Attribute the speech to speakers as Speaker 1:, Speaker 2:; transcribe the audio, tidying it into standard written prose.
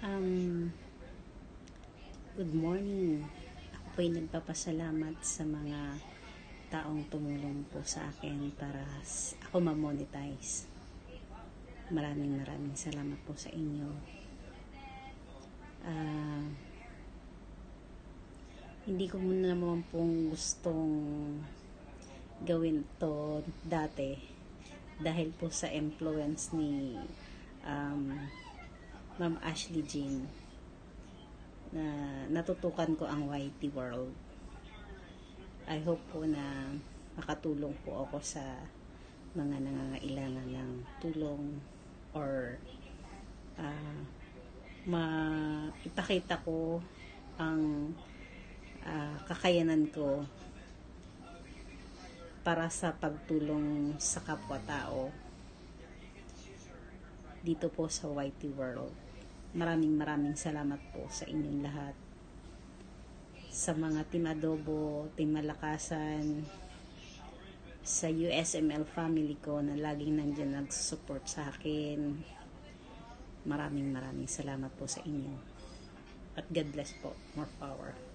Speaker 1: Um, Good morning. Ako po'y nagpapasalamat sa mga taong tumulong po sa akin para ako ma-monetize. Maraming salamat po sa inyo. Hindi ko muna naman pong gustong gawin to dati dahil po sa influence ni Ma'am Ashley Jean na natutukan ko ang YT World. I hope po na makatulong po ako sa mga nangangailangan ng tulong or ipakita ko ang kakayanan ko para sa pagtulong sa kapwa-tao dito po sa YT World. Maraming salamat po sa inyong lahat. Sa mga Team Adobo, Team Malakasan, sa USML family ko na laging nandiyan nagsusupport sa akin. Maraming salamat po sa inyo. At God bless po. More power.